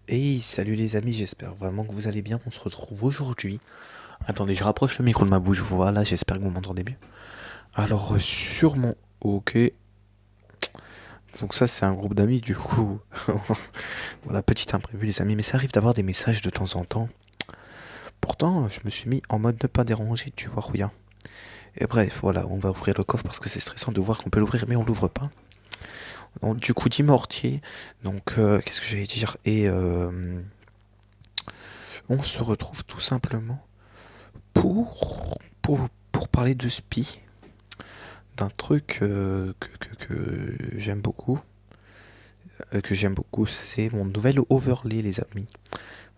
Hey, salut les amis, j'espère vraiment que vous allez bien. On se retrouve aujourd'hui. Attendez, je rapproche le micro de ma bouche. Voilà, j'espère que vous m'entendez bien. Alors, sur mon. Ok. Donc, ça, c'est un groupe d'amis, du coup. Voilà, petit imprévu, les amis. Mais ça arrive d'avoir des messages de temps en temps. Pourtant, je me suis mis en mode ne pas déranger, tu vois, rien. Et bref, voilà, on va ouvrir le coffre parce que c'est stressant de voir qu'on peut l'ouvrir, mais on l'ouvre pas. Donc, du coup, 10 mortiers. Donc, qu'est-ce que j'allais dire? On se retrouve tout simplement pour parler de Spi, d'un truc que j'aime beaucoup. C'est mon nouvel overlay, les amis.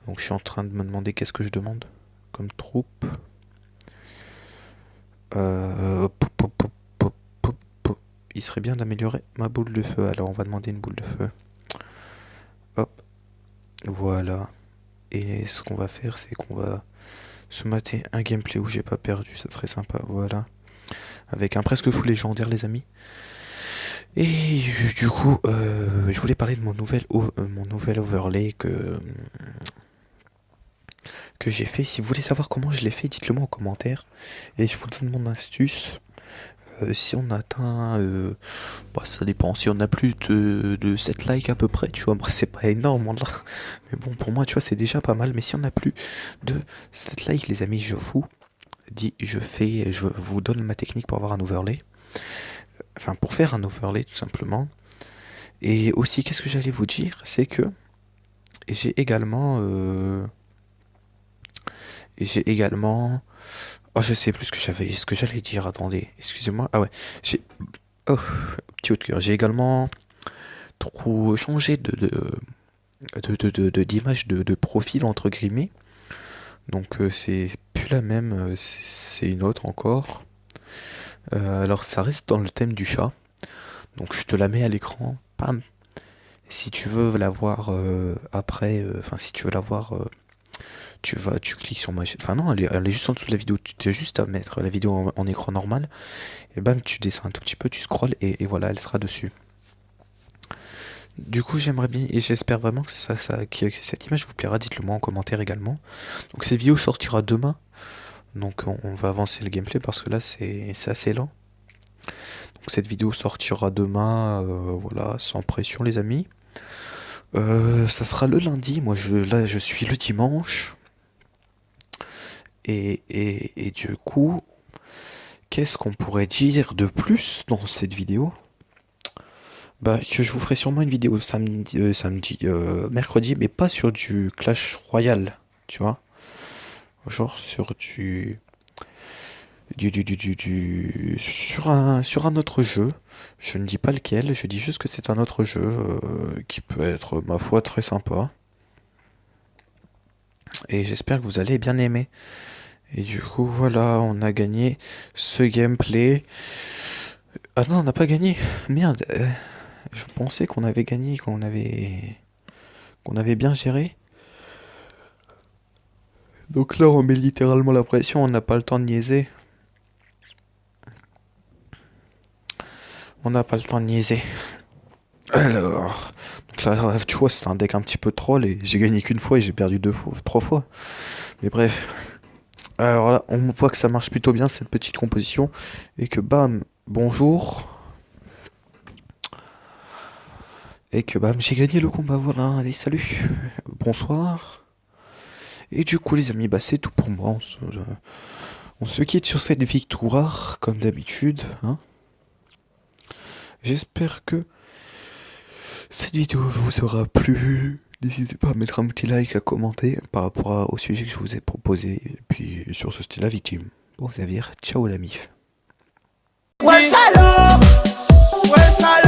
Donc je suis en train de me demander qu'est-ce que je demande comme troupe. Il serait bien d'améliorer ma boule de feu. Alors on va demander une boule de feu. Hop, voilà. Et ce qu'on va faire, c'est qu'on va se mater un gameplay où j'ai pas perdu. C'est très sympa, voilà. Avec un presque full légendaire, les amis. Et du coup, je voulais parler de mon nouvel overlay que j'ai fait. Si vous voulez savoir comment je l'ai fait, dites-le moi en commentaire. Et je vous donne mon astuce. Si on atteint, ça dépend. Si on a plus de 7 likes à peu près, tu vois, bah, c'est pas énorme, hein, là. Mais bon, pour moi, tu vois, c'est déjà pas mal. Mais si on a plus de 7 likes, les amis, je vous donne ma technique pour avoir un overlay. Enfin, pour faire un overlay, tout simplement. Et aussi, qu'est-ce que j'allais vous dire? C'est que j'ai également. J'ai également. Oh, je sais plus ce que j'allais dire. Attendez, excusez-moi. Ah ouais, j'ai. Oh, petit haut de cœur. J'ai également trop changé d'image de profil entre guillemets. Donc c'est plus la même, c'est une autre encore. Alors ça reste dans le thème du chat. Donc je te la mets à l'écran. Pam. Si tu veux la voir après, enfin si tu veux la voir tu cliques sur ma chaîne. Enfin non, elle est juste en dessous de la vidéo. Tu as juste à mettre la vidéo en écran normal. Et bam, tu descends un tout petit peu, tu scrolles et voilà, elle sera dessus. Du coup, j'aimerais bien et j'espère vraiment que cette image vous plaira. Dites-le moi en commentaire également. Donc cette vidéo sortira demain. Donc on va avancer le gameplay parce que là c'est assez lent. Donc cette vidéo sortira demain, voilà, sans pression les amis. Ça sera le lundi. Là je suis le dimanche. Et du coup, qu'est-ce qu'on pourrait dire de plus dans cette vidéo? Bah, que je vous ferai sûrement une vidéo mercredi, mais pas sur du Clash Royale, tu vois? Genre sur sur un autre jeu. Je ne dis pas lequel, je dis juste que c'est un autre jeu qui peut être, ma foi, très sympa. Et j'espère que vous allez bien aimer. Et du coup, voilà, on a gagné ce gameplay. Ah non, on n'a pas gagné. Merde. Je pensais qu'on avait gagné, qu'on avait bien géré. Donc là, on met littéralement la pression, on n'a pas le temps de niaiser. On n'a pas le temps de niaiser. Alors, donc là, tu vois, c'est un deck un petit peu troll et j'ai gagné qu'une fois et j'ai perdu trois fois. Mais bref. Alors là, on voit que ça marche plutôt bien cette petite composition et que bam, bonjour. Et que bam, j'ai gagné le combat, voilà, allez, salut, bonsoir. Et du coup, les amis, bah c'est tout pour moi. On se quitte sur cette victoire, comme d'habitude, hein. J'espère que cette vidéo vous aura plu. N'hésitez pas à mettre un petit like, à commenter par rapport au sujet que je vous ai proposé. Et puis sur ce, c'était la victime. Bon, Xavier, ciao la mif. Ouais, salaud! Ouais, salaud!